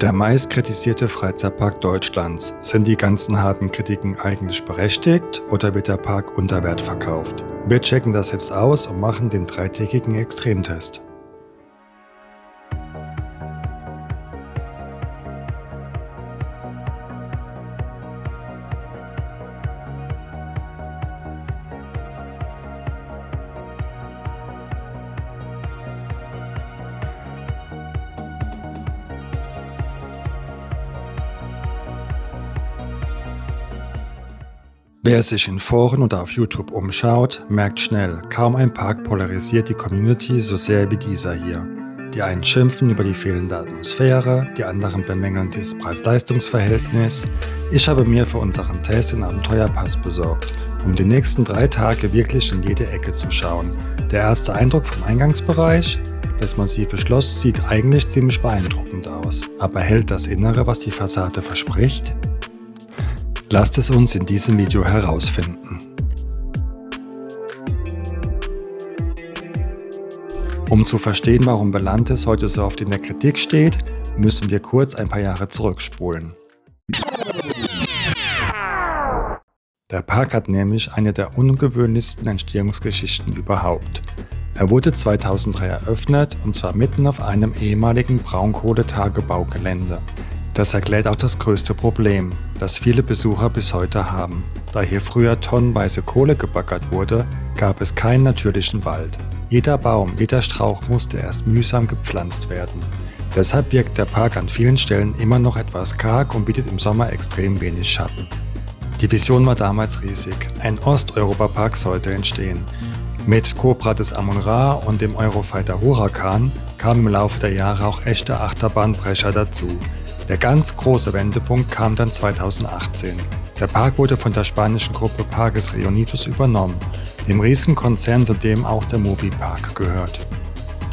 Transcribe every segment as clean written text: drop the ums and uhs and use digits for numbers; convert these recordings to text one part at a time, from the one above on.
Der meist kritisierte Freizeitpark Deutschlands. Sind die ganzen harten Kritiken eigentlich berechtigt oder wird der Park unter Wert verkauft? Wir checken das jetzt aus und machen den 3-tägigen Extremtest. Wer sich in Foren oder auf YouTube umschaut, merkt schnell, kaum ein Park polarisiert die Community so sehr wie dieser hier. Die einen schimpfen über die fehlende Atmosphäre, die anderen bemängeln dieses Preis-Leistungs-Verhältnis. Ich habe mir für unseren Test den Abenteuerpass besorgt, um die nächsten 3 Tage wirklich in jede Ecke zu schauen. Der erste Eindruck vom Eingangsbereich: Das massive Schloss sieht eigentlich ziemlich beeindruckend aus. Aber hält das Innere, was die Fassade verspricht? Lasst es uns in diesem Video herausfinden. Um zu verstehen, warum Belantes heute so oft in der Kritik steht, müssen wir kurz ein paar Jahre zurückspulen. Der Park hat nämlich eine der ungewöhnlichsten Entstehungsgeschichten überhaupt. Er wurde 2003 eröffnet, und zwar mitten auf einem ehemaligen Braunkohletagebaugelände. Das erklärt auch das größte Problem, das viele Besucher bis heute haben. Da hier früher tonnenweise Kohle gebaggert wurde, gab es keinen natürlichen Wald. Jeder Baum, jeder Strauch musste erst mühsam gepflanzt werden. Deshalb wirkt der Park an vielen Stellen immer noch etwas karg und bietet im Sommer extrem wenig Schatten. Die Vision war damals riesig. Ein Osteuropa-Park sollte entstehen. Mit Cobra des Amun-Ra und dem Eurofighter Huracan kamen im Laufe der Jahre auch echte Achterbahnbrecher dazu. Der ganz große Wendepunkt kam dann 2018. Der Park wurde von der spanischen Gruppe Parques Reunidos übernommen, dem Riesenkonzern, zu dem auch der Moviepark gehört.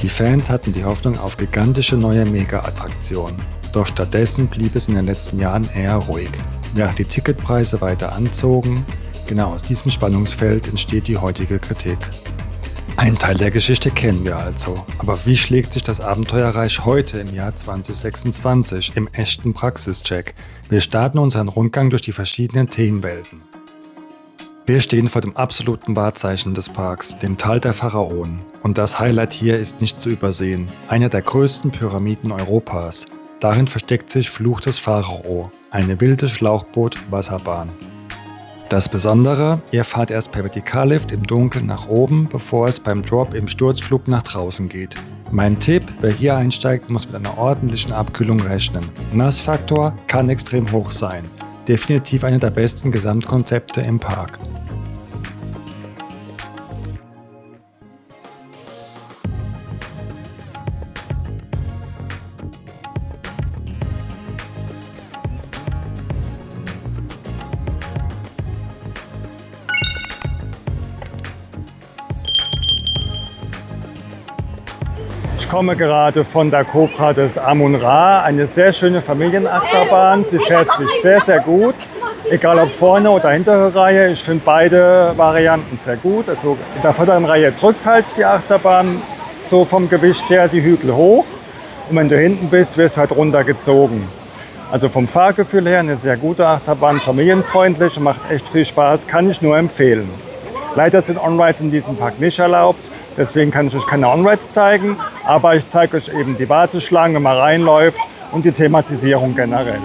Die Fans hatten die Hoffnung auf gigantische neue Mega-Attraktionen, doch stattdessen blieb es in den letzten Jahren eher ruhig. Während die Ticketpreise weiter anzogen, genau aus diesem Spannungsfeld entsteht die heutige Kritik. Ein Teil der Geschichte kennen wir also, aber wie schlägt sich das Abenteuerreich heute im Jahr 2026 im echten Praxischeck? Wir starten unseren Rundgang durch die verschiedenen Themenwelten. Wir stehen vor dem absoluten Wahrzeichen des Parks, dem Tal der Pharaonen. Und das Highlight hier ist nicht zu übersehen: eine der größten Pyramiden Europas. Darin versteckt sich Fluch des Pharao, eine wilde Schlauchboot-Wasserbahn. Das Besondere: Ihr fahrt erst per Vertikallift im Dunkeln nach oben, bevor es beim Drop im Sturzflug nach draußen geht. Mein Tipp: Wer hier einsteigt, muss mit einer ordentlichen Abkühlung rechnen. Nassfaktor kann extrem hoch sein. Definitiv eine der besten Gesamtkonzepte im Park. Ich komme gerade von der Cobra des Amun-Ra, eine sehr schöne Familienachterbahn. Sie fährt sich sehr, sehr gut, egal ob vorne oder hintere Reihe. Ich finde beide Varianten sehr gut. Also in der vorderen Reihe drückt halt die Achterbahn so vom Gewicht her die Hügel hoch, und wenn du hinten bist, wirst du halt runtergezogen. Also vom Fahrgefühl her eine sehr gute Achterbahn, familienfreundlich und macht echt viel Spaß, kann ich nur empfehlen. Leider sind On-Rides in diesem Park nicht erlaubt. Deswegen kann ich euch keine On-Rides zeigen, aber ich zeige euch eben die Warteschlange, wenn man reinläuft, und die Thematisierung generell.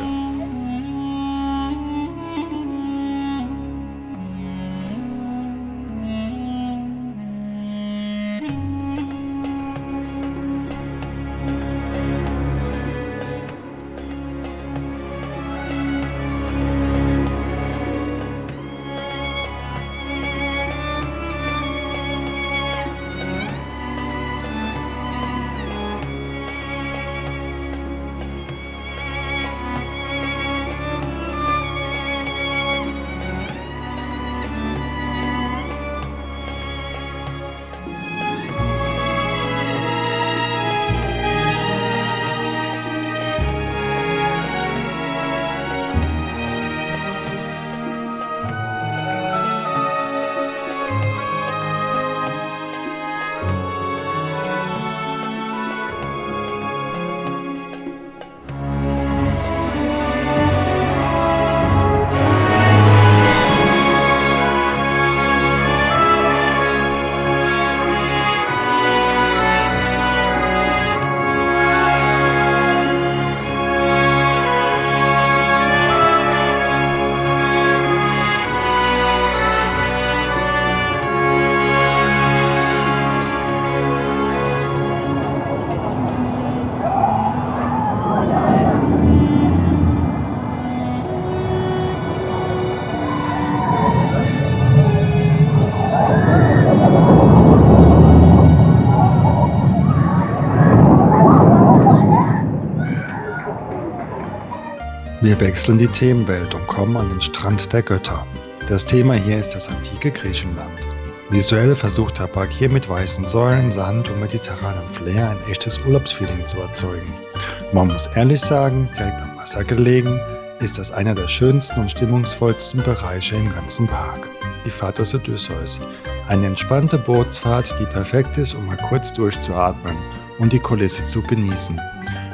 Wir wechseln die Themenwelt und kommen an den Strand der Götter. Das Thema hier ist das antike Griechenland. Visuell versucht der Park hier mit weißen Säulen, Sand und mediterranem Flair ein echtes Urlaubsfeeling zu erzeugen. Man muss ehrlich sagen, direkt am Wasser gelegen, ist das einer der schönsten und stimmungsvollsten Bereiche im ganzen Park. Die Fahrt aus Odysseus. Eine entspannte Bootsfahrt, die perfekt ist, um mal kurz durchzuatmen und die Kulisse zu genießen.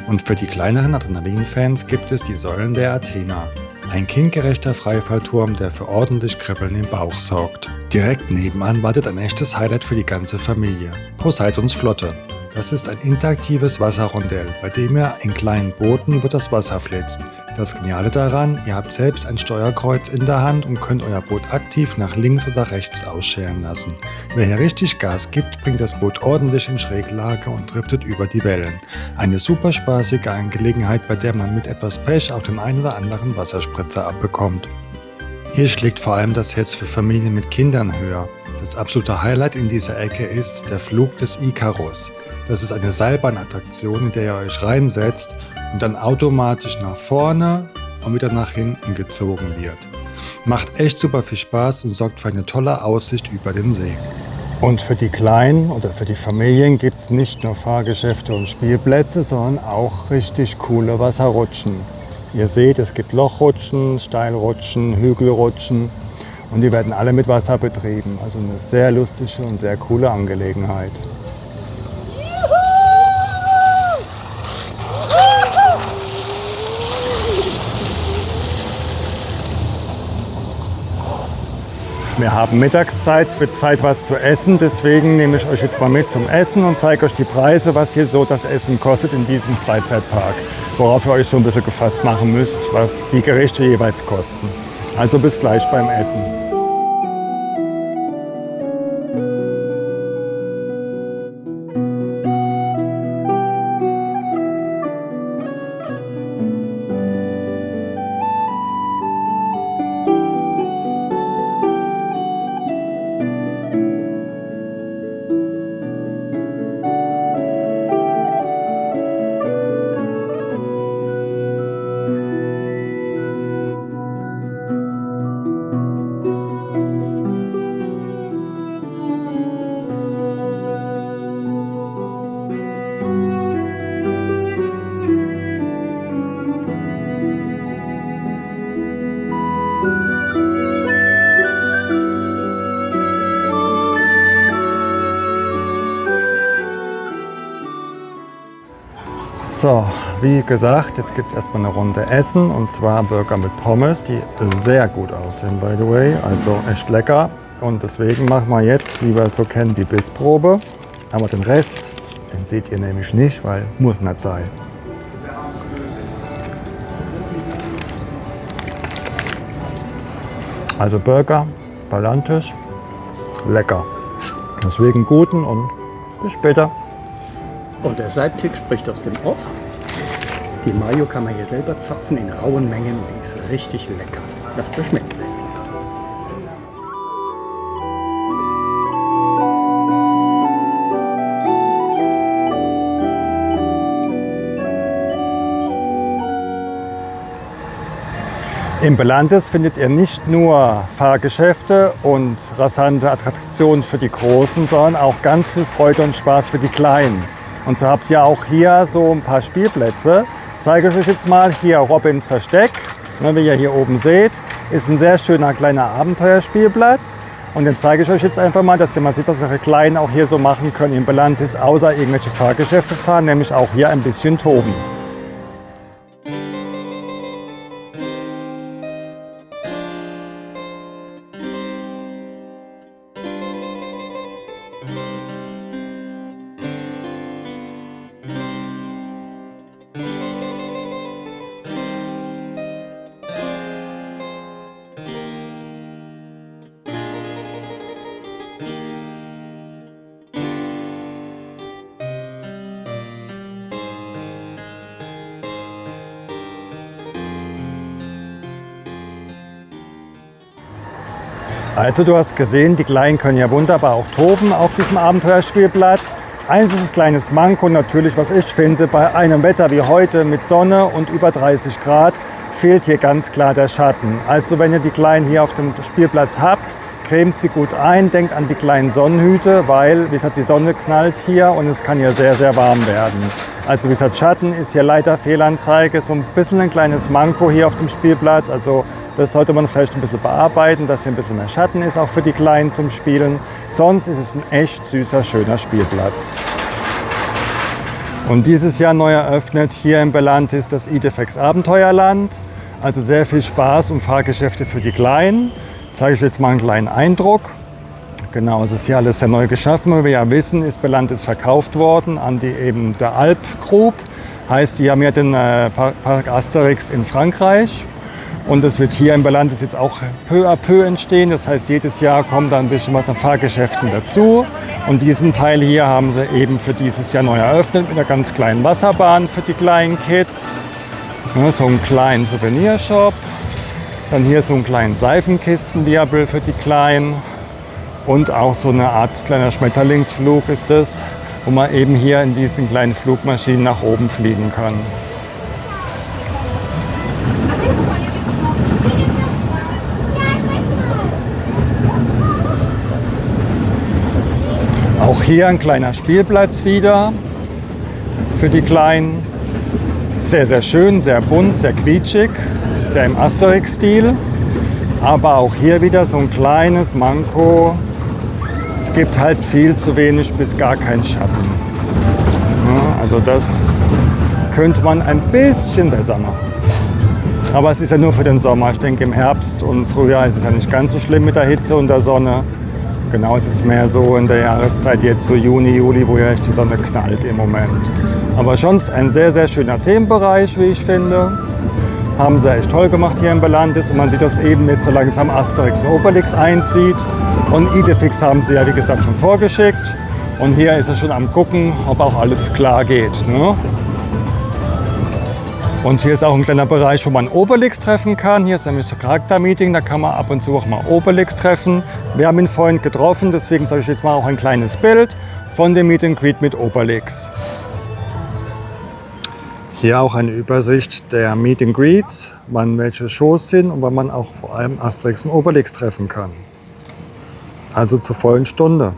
Und für die kleineren Adrenalin-Fans gibt es die Säulen der Athena. Ein kindgerechter Freifallturm, der für ordentlich Kribbeln im Bauch sorgt. Direkt nebenan wartet ein echtes Highlight für die ganze Familie. Poseidons Flotte. Das ist ein interaktives Wasserrondell, bei dem ihr in kleinen Booten über das Wasser flitzt. Das Geniale daran, ihr habt selbst ein Steuerkreuz in der Hand und könnt euer Boot aktiv nach links oder rechts ausscheren lassen. Wer hier richtig Gas gibt, bringt das Boot ordentlich in Schräglage und driftet über die Wellen. Eine super spaßige Angelegenheit, bei der man mit etwas Pech auch den einen oder anderen Wasserspritzer abbekommt. Hier schlägt vor allem das Herz für Familien mit Kindern höher. Das absolute Highlight in dieser Ecke ist der Flug des Ikarus. Das ist eine Seilbahnattraktion, in der ihr euch reinsetzt und dann automatisch nach vorne und wieder nach hinten gezogen wird. Macht echt super viel Spaß und sorgt für eine tolle Aussicht über den See. Und für die Kleinen oder für die Familien gibt es nicht nur Fahrgeschäfte und Spielplätze, sondern auch richtig coole Wasserrutschen. Ihr seht, es gibt Lochrutschen, Steilrutschen, Hügelrutschen und die werden alle mit Wasser betrieben. Also eine sehr lustige und sehr coole Angelegenheit. Wir haben Mittagszeit, es wird Zeit, was zu essen. Deswegen nehme ich euch jetzt mal mit zum Essen und zeige euch die Preise, was hier so das Essen kostet in diesem Freizeitpark. Worauf ihr euch so ein bisschen gefasst machen müsst, was die Gerichte jeweils kosten. Also bis gleich beim Essen. So, wie gesagt, jetzt gibt es erstmal eine Runde Essen und zwar Burger mit Pommes, die sehr gut aussehen, by the way, also echt lecker. Und deswegen machen wir jetzt, wie wir es so kennen, die Bissprobe. Aber den Rest, den seht ihr nämlich nicht, weil muss nicht sein. Also Burger, ballantisch, lecker. Deswegen guten und bis später. Und der Sidekick spricht aus dem Off. Die Mayo kann man hier selber zapfen in rauen Mengen und die ist richtig lecker. Lasst euch schmecken. Im Belantes findet ihr nicht nur Fahrgeschäfte und rasante Attraktionen für die Großen, sondern auch ganz viel Freude und Spaß für die Kleinen. Und so habt ihr auch hier so ein paar Spielplätze. Zeige ich euch jetzt mal hier Robins Versteck. Wie ihr hier oben seht, ist ein sehr schöner kleiner Abenteuerspielplatz. Und den zeige ich euch jetzt einfach mal, dass ihr mal seht, was eure Kleinen auch hier so machen können im Belantis, außer irgendwelche Fahrgeschäfte fahren, nämlich auch hier ein bisschen toben. Also du hast gesehen, die Kleinen können ja wunderbar auch toben auf diesem Abenteuerspielplatz. Einziges kleines Manko natürlich, was ich finde, bei einem Wetter wie heute mit Sonne und über 30 Grad, fehlt hier ganz klar der Schatten. Also wenn ihr die Kleinen hier auf dem Spielplatz habt, cremt sie gut ein, denkt an die kleinen Sonnenhüte, weil, wie gesagt, die Sonne knallt hier und es kann hier sehr, sehr warm werden. Also wie gesagt, Schatten ist hier leider Fehlanzeige, so ein bisschen ein kleines Manko hier auf dem Spielplatz. Also das sollte man vielleicht ein bisschen bearbeiten, dass hier ein bisschen mehr Schatten ist, auch für die Kleinen zum Spielen. Sonst ist es ein echt süßer, schöner Spielplatz. Und dieses Jahr neu eröffnet hier in Bellantis das Idefix Abenteuerland. Also sehr viel Spaß und Fahrgeschäfte für die Kleinen. Zeige ich jetzt mal einen kleinen Eindruck. Genau, es ist hier alles sehr neu geschaffen. Wie wir ja wissen, ist Bellantis verkauft worden an der Alp Group. Heißt, die haben ja den Parc Asterix in Frankreich. Und es wird hier in Bellantis jetzt auch peu à peu entstehen. Das heißt, jedes Jahr kommt da ein bisschen was an Fahrgeschäften dazu. Und diesen Teil hier haben sie eben für dieses Jahr neu eröffnet mit einer ganz kleinen Wasserbahn für die kleinen Kids. Ja, so einen kleinen Souvenirshop. Dann hier so einen kleinen Seifenkistenwirbel für die Kleinen. Und auch so eine Art kleiner Schmetterlingsflug ist das, wo man eben hier in diesen kleinen Flugmaschinen nach oben fliegen kann. Auch hier ein kleiner Spielplatz wieder für die Kleinen. Sehr, sehr schön, sehr bunt, sehr quietschig. Sehr im Asterix-Stil, aber auch hier wieder so ein kleines Manko. Es gibt halt viel zu wenig bis gar keinen Schatten. Ja, also das könnte man ein bisschen besser machen. Aber es ist ja nur für den Sommer. Ich denke, im Herbst und Frühjahr ist es ja nicht ganz so schlimm mit der Hitze und der Sonne. Genau, ist jetzt mehr so in der Jahreszeit jetzt so Juni, Juli, wo ja echt die Sonne knallt im Moment. Aber sonst ein sehr, sehr schöner Themenbereich, wie ich finde. Haben sie echt toll gemacht hier in Bellantis und man sieht das eben jetzt so langsam Asterix und Obelix einzieht. Und Idefix haben sie ja wie gesagt schon vorgeschickt und hier ist er schon am gucken, ob auch alles klar geht. Ne? Und hier ist auch ein kleiner Bereich, wo man Obelix treffen kann. Hier ist nämlich so Charaktermeeting, da kann man ab und zu auch mal Obelix treffen. Wir haben ihn vorhin getroffen, deswegen zeige ich jetzt mal auch ein kleines Bild von dem Meet and Greet mit Obelix. Hier auch eine Übersicht der Meet and Greets, wann welche Shows sind und wann man auch vor allem Asterix und Obelix treffen kann. Also zur vollen Stunde.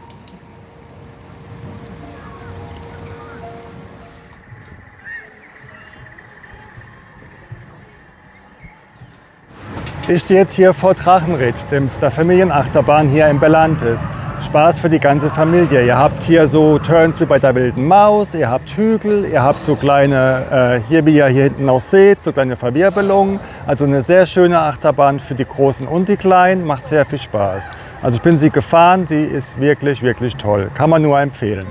Ich stehe jetzt hier vor Drachenritt, der Familienachterbahn hier in Bellantis. Spaß für die ganze Familie. Ihr habt hier so Turns wie bei der wilden Maus, ihr habt Hügel, ihr habt so kleine, hier wie ihr hier hinten auch seht, so kleine Verwirbelungen. Also eine sehr schöne Achterbahn für die Großen und die Kleinen, macht sehr viel Spaß. Also ich bin sie gefahren, sie ist wirklich, wirklich toll. Kann man nur empfehlen.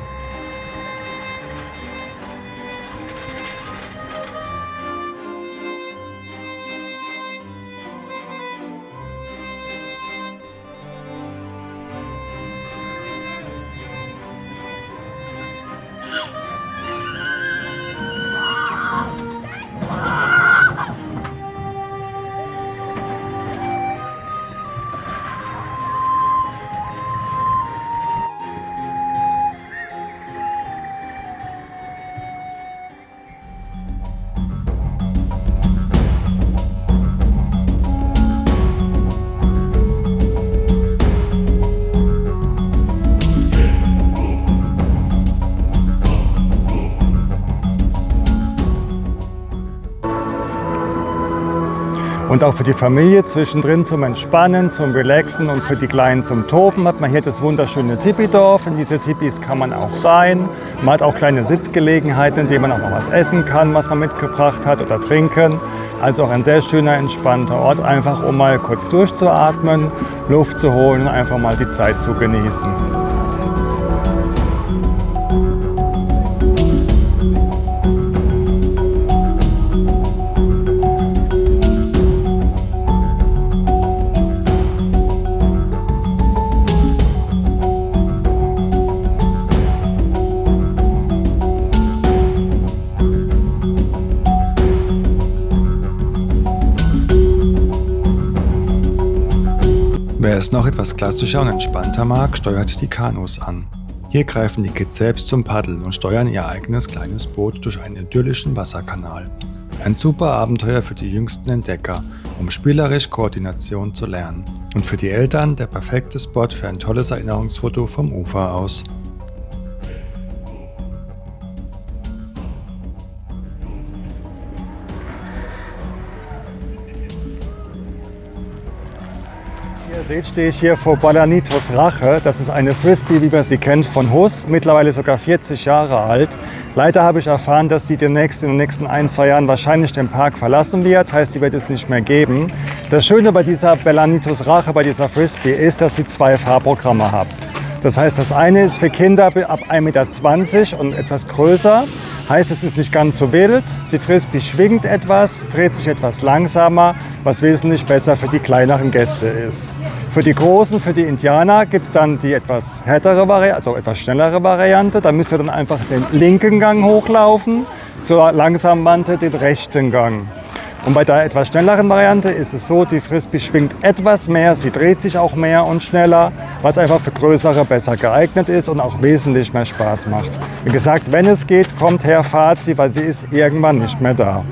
Und auch für die Familie zwischendrin zum Entspannen, zum Relaxen und für die Kleinen zum Toben hat man hier das wunderschöne Tipidorf. In diese Tipis kann man auch rein. Man hat auch kleine Sitzgelegenheiten, in denen man auch noch was essen kann, was man mitgebracht hat oder trinken. Also auch ein sehr schöner, entspannter Ort, einfach um mal kurz durchzuatmen, Luft zu holen und einfach mal die Zeit zu genießen. Wer es noch etwas klassischer und entspannter mag, steuert die Kanus an. Hier greifen die Kids selbst zum Paddeln und steuern ihr eigenes kleines Boot durch einen idyllischen Wasserkanal. Ein super Abenteuer für die jüngsten Entdecker, um spielerisch Koordination zu lernen. Und für die Eltern der perfekte Spot für ein tolles Erinnerungsfoto vom Ufer aus. Wie ihr seht, stehe ich hier vor Balanitos Rache. Das ist eine Frisbee, wie man sie kennt, von Huss, mittlerweile sogar 40 Jahre alt. Leider habe ich erfahren, dass die demnächst in den nächsten 1-2 Jahren wahrscheinlich den Park verlassen wird. Heißt, die wird es nicht mehr geben. Das Schöne bei dieser Balanitos Rache, bei dieser Frisbee, ist, dass sie 2 Fahrprogramme hat. Das heißt, das eine ist für Kinder ab 1,20 Meter und etwas größer. Heißt, es ist nicht ganz so wild. Die Frisbee schwingt etwas, dreht sich etwas langsamer, was wesentlich besser für die kleineren Gäste ist. Für die Großen, für die Indianer gibt es dann die etwas härtere Variante, also etwas schnellere Variante. Da müsst ihr dann einfach den linken Gang hochlaufen, zur langsamen Wand den rechten Gang. Und bei der etwas schnelleren Variante ist es so, die Frisbee schwingt etwas mehr, sie dreht sich auch mehr und schneller, was einfach für Größere besser geeignet ist und auch wesentlich mehr Spaß macht. Wie gesagt, wenn es geht, kommt her, fahrt sie, weil sie ist irgendwann nicht mehr da.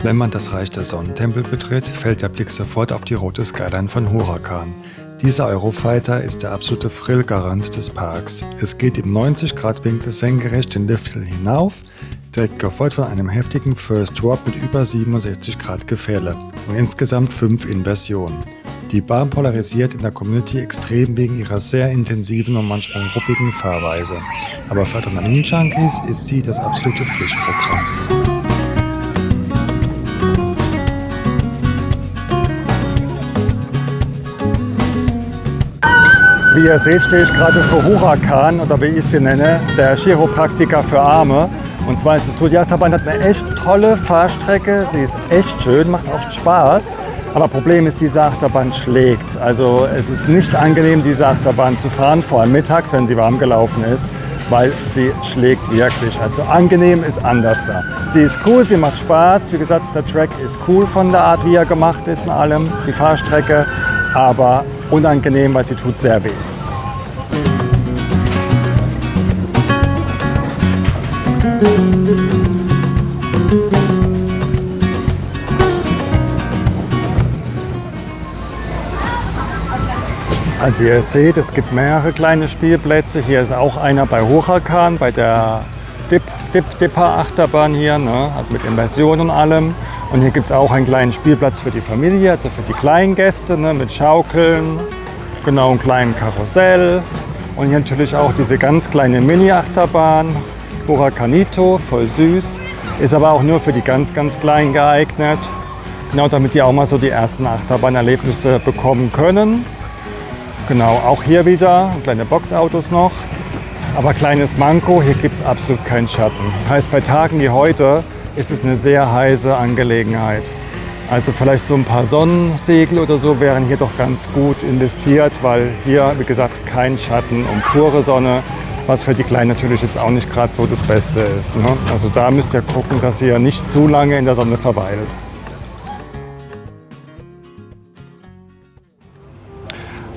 Wenn man das Reich der Sonnentempel betritt, fällt der Blick sofort auf die rote Skyline von Huracan. Dieser Eurofighter ist der absolute Thrill-Garant des Parks. Es geht im 90-Grad-Winkel senkrecht den Lifthill hinauf, direkt gefolgt von einem heftigen First Drop mit über 67 Grad Gefälle und insgesamt 5 Inversionen. Die Bahn polarisiert in der Community extrem wegen ihrer sehr intensiven und manchmal ruppigen Fahrweise. Aber für Adrenalin-Junkies ist sie das absolute Pflichtprogramm. Wie ihr seht, stehe ich gerade vor Huracan, oder wie ich sie nenne, der Chiropraktiker für Arme. Und zwar ist es so, die Achterbahn hat eine echt tolle Fahrstrecke, sie ist echt schön, macht auch Spaß. Aber Problem ist, diese Achterbahn schlägt. Also es ist nicht angenehm, diese Achterbahn zu fahren, vor allem mittags, wenn sie warm gelaufen ist, weil sie schlägt wirklich. Also angenehm ist anders da. Sie ist cool, sie macht Spaß. Wie gesagt, der Track ist cool von der Art, wie er gemacht ist in allem, die Fahrstrecke. Aber unangenehm, weil sie tut sehr weh. Also ihr seht, es gibt mehrere kleine Spielplätze. Hier ist auch einer bei Huracan, bei der Dipper Achterbahn hier, ne? Also mit Inversion und allem. Und hier gibt es auch einen kleinen Spielplatz für die Familie, also für die kleinen Gäste, ne? Mit Schaukeln, genau, einem kleinen Karussell. Und hier natürlich auch diese ganz kleine Mini-Achterbahn, Huracanito, voll süß. Ist aber auch nur für die ganz, ganz Kleinen geeignet. Genau, damit die auch mal so die ersten Achterbahnerlebnisse bekommen können. Genau, auch hier wieder kleine Boxautos noch. Aber kleines Manko, hier gibt es absolut keinen Schatten. Heißt, bei Tagen wie heute ist es eine sehr heiße Angelegenheit. Also vielleicht so ein paar Sonnensegel oder so wären hier doch ganz gut investiert, weil hier, wie gesagt, kein Schatten und pure Sonne, was für die Kleinen natürlich jetzt auch nicht gerade so das Beste ist, ne? Also da müsst ihr gucken, dass ihr nicht zu lange in der Sonne verweilt.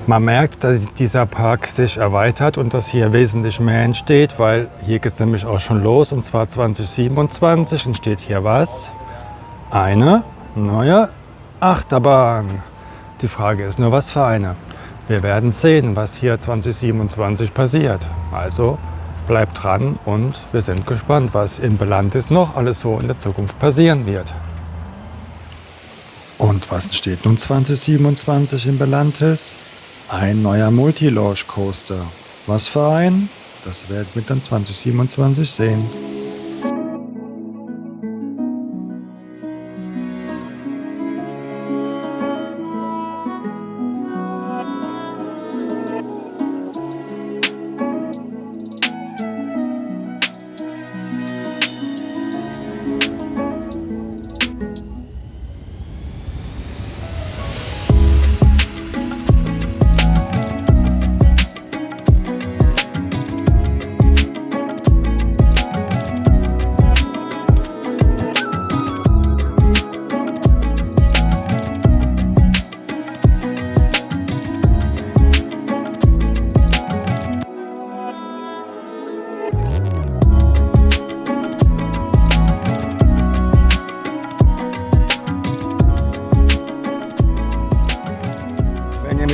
Man merkt, dass dieser Park sich erweitert und dass hier wesentlich mehr entsteht, weil hier geht es nämlich auch schon los, und zwar 2027 entsteht hier was? Eine neue Achterbahn. Die Frage ist nur, was für eine. Wir werden sehen, was hier 2027 passiert. Also bleibt dran und wir sind gespannt, was in Belantis noch alles so in der Zukunft passieren wird. Und was entsteht nun 2027 in Belantis? Ein neuer Multi-Launch Coaster. Was für ein? Das werden wir dann 2027 sehen.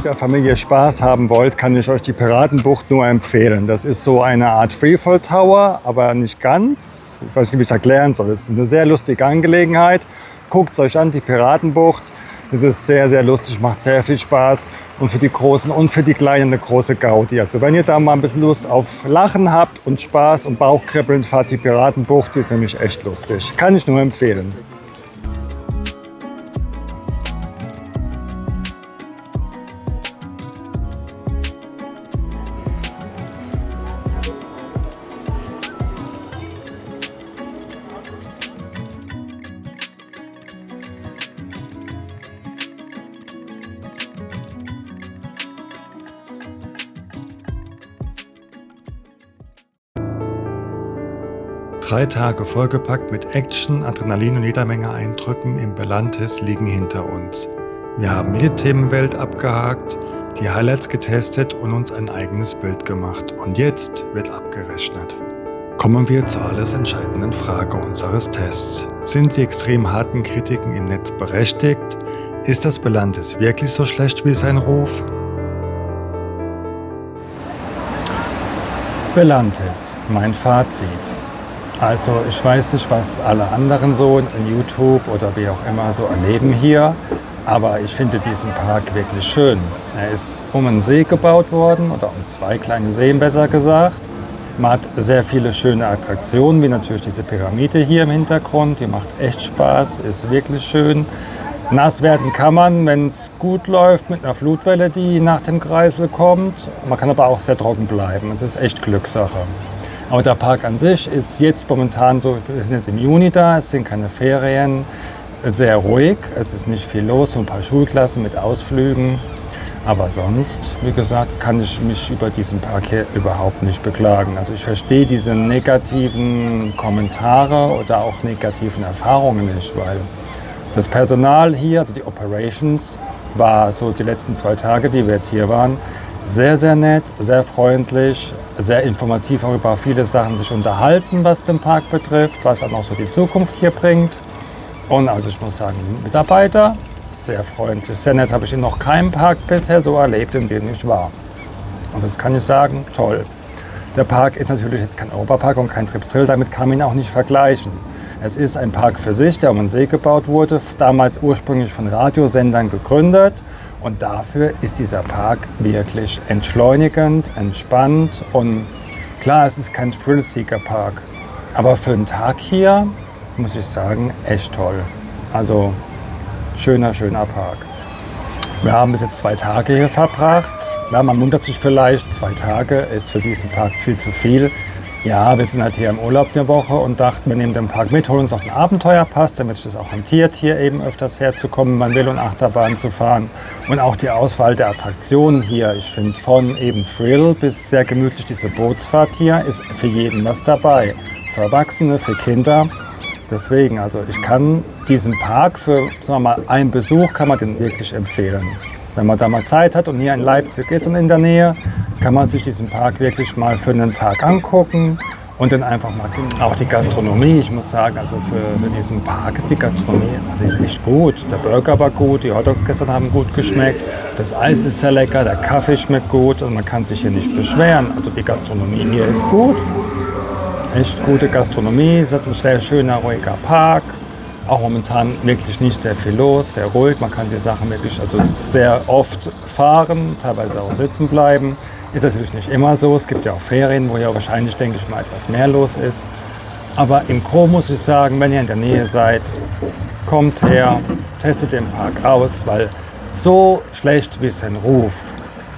der Familie Spaß haben wollt, kann ich euch die Piratenbucht nur empfehlen. Das ist so eine Art Freefall Tower, aber nicht ganz. Ich weiß nicht, wie ich es erklären soll. Es ist eine sehr lustige Angelegenheit. Guckt es euch an, die Piratenbucht. Es ist sehr, sehr lustig, macht sehr viel Spaß. Und für die Großen und für die Kleinen eine große Gaudi. Also wenn ihr da mal ein bisschen Lust auf Lachen habt und Spaß und Bauchkribbeln, fahrt die Piratenbucht. Die ist nämlich echt lustig. Kann ich nur empfehlen. Drei Tage vollgepackt mit Action, Adrenalin und jeder Menge Eindrücken im Belantis liegen hinter uns. Wir haben jede Themenwelt abgehakt, die Highlights getestet und uns ein eigenes Bild gemacht. Und jetzt wird abgerechnet. Kommen wir zur alles entscheidenden Frage unseres Tests. Sind die extrem harten Kritiken im Netz berechtigt? Ist das Belantis wirklich so schlecht wie sein Ruf? Belantis, mein Fazit. Also ich weiß nicht, was alle anderen so in YouTube oder wie auch immer so erleben hier, aber ich finde diesen Park wirklich schön. Er ist um einen See gebaut worden, oder um zwei kleine Seen besser gesagt. Man hat sehr viele schöne Attraktionen, wie natürlich diese Pyramide hier im Hintergrund, die macht echt Spaß, ist wirklich schön. Nass werden kann man, wenn es gut läuft, mit einer Flutwelle, die nach dem Kreisel kommt. Man kann aber auch sehr trocken bleiben, es ist echt Glückssache. Aber der Park an sich ist jetzt momentan so, wir sind jetzt im Juni da, es sind keine Ferien, sehr ruhig, es ist nicht viel los, so ein paar Schulklassen mit Ausflügen. Aber sonst, wie gesagt, kann ich mich über diesen Park hier überhaupt nicht beklagen. Also ich verstehe diese negativen Kommentare oder auch negativen Erfahrungen nicht, weil das Personal hier, also die Operations, war so die letzten 2 Tage, die wir jetzt hier waren, sehr, sehr nett, sehr freundlich, sehr informativ auch über viele Sachen sich unterhalten, was den Park betrifft, was dann auch so die Zukunft hier bringt. Und also ich muss sagen, Mitarbeiter, sehr freundlich, sehr nett, habe ich in noch keinem Park bisher so erlebt, in dem ich war. Und das kann ich sagen, toll. Der Park ist natürlich jetzt kein Europapark und kein Tripsdrill, damit kann man ihn auch nicht vergleichen. Es ist ein Park für sich, der um den See gebaut wurde, damals ursprünglich von Radiosendern gegründet. Und dafür ist dieser Park wirklich entschleunigend, entspannt und klar, es ist kein Thrill-Seeker-Park. Aber für einen Tag hier, muss ich sagen, echt toll. Also schöner, schöner Park. Wir haben bis jetzt 2 Tage hier verbracht. Ja, man wundert sich vielleicht, 2 Tage ist für diesen Park viel zu viel. Ja, wir sind halt hier im Urlaub eine Woche und dachten, wir nehmen den Park mit, holen uns auch einen Abenteuerpass, damit sich das auch rentiert, hier eben öfters herzukommen, wenn man will, und Achterbahn zu fahren. Und auch die Auswahl der Attraktionen hier, ich finde von eben Thrill bis sehr gemütlich diese Bootsfahrt hier, ist für jeden was dabei. Für Erwachsene, für Kinder. Deswegen, also ich kann diesen Park für, sagen wir mal, einen Besuch kann man den wirklich empfehlen. Wenn man da mal Zeit hat und hier in Leipzig ist und in der Nähe, kann man sich diesen Park wirklich mal für einen Tag angucken und dann einfach mal auch die Gastronomie. Ich muss sagen, also für diesen Park ist die Gastronomie also echt gut. Der Burger war gut, die Hotdogs gestern haben gut geschmeckt, das Eis ist sehr lecker, der Kaffee schmeckt gut und man kann sich hier nicht beschweren. Also die Gastronomie hier ist gut, echt gute Gastronomie, es ist ein sehr schöner, ruhiger Park. Auch momentan wirklich nicht sehr viel los, sehr ruhig. Man kann die Sachen wirklich also sehr oft fahren, teilweise auch sitzen bleiben. Ist natürlich nicht immer so. Es gibt ja auch Ferien, wo ja wahrscheinlich, denke ich mal, etwas mehr los ist. Aber im Gro muss ich sagen, wenn ihr in der Nähe seid, kommt her, testet den Park aus, weil so schlecht wie sein Ruf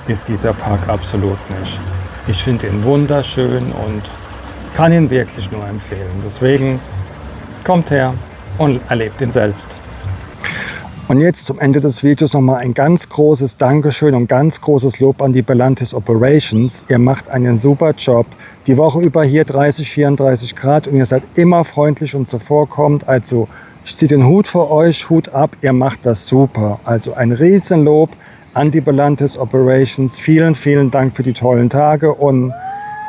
ist dieser Park absolut nicht. Ich finde ihn wunderschön und kann ihn wirklich nur empfehlen. Deswegen kommt her und erlebt ihn selbst. Und jetzt zum Ende des Videos nochmal ein ganz großes Dankeschön und ganz großes Lob an die Belantis Operations. Ihr macht einen super Job. Die Woche über hier 30, 34 Grad und ihr seid immer freundlich und zuvorkommend. Also ich ziehe den Hut vor euch, Hut ab, ihr macht das super. Also ein Riesenlob an die Belantis Operations. Vielen, vielen Dank für die tollen Tage und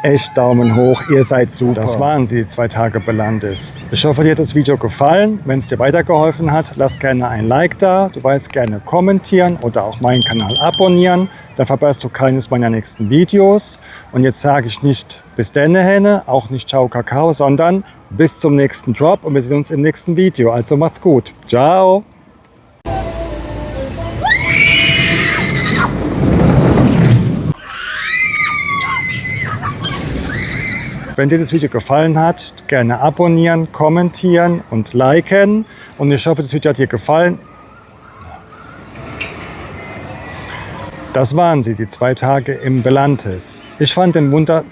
Echt Daumen hoch, ihr seid super. Das waren sie, 2 Tage Belantis. Ich hoffe, dir hat das Video gefallen. Wenn es dir weitergeholfen hat, lass gerne ein Like da. Du weißt, gerne kommentieren oder auch meinen Kanal abonnieren. Dann verpasst du keines meiner nächsten Videos. Und jetzt sage ich nicht bis denne Henne, auch nicht Ciao Kakao, sondern bis zum nächsten Drop und wir sehen uns im nächsten Video. Also macht's gut. Ciao. Wenn dir das Video gefallen hat, gerne abonnieren, kommentieren und liken. Und ich hoffe, das Video hat dir gefallen. Das waren sie, die 2 Tage im Belantis. Ich fand den Wunder...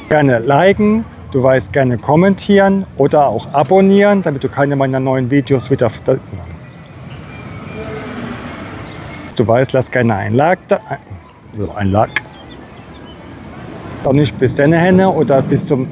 Gerne liken, du weißt, gerne kommentieren oder auch abonnieren, damit du keine meiner neuen Videos wieder... Du weißt, lass gerne ein Like da... Ein Like. Auch nicht bis denne Henne oder bis zum...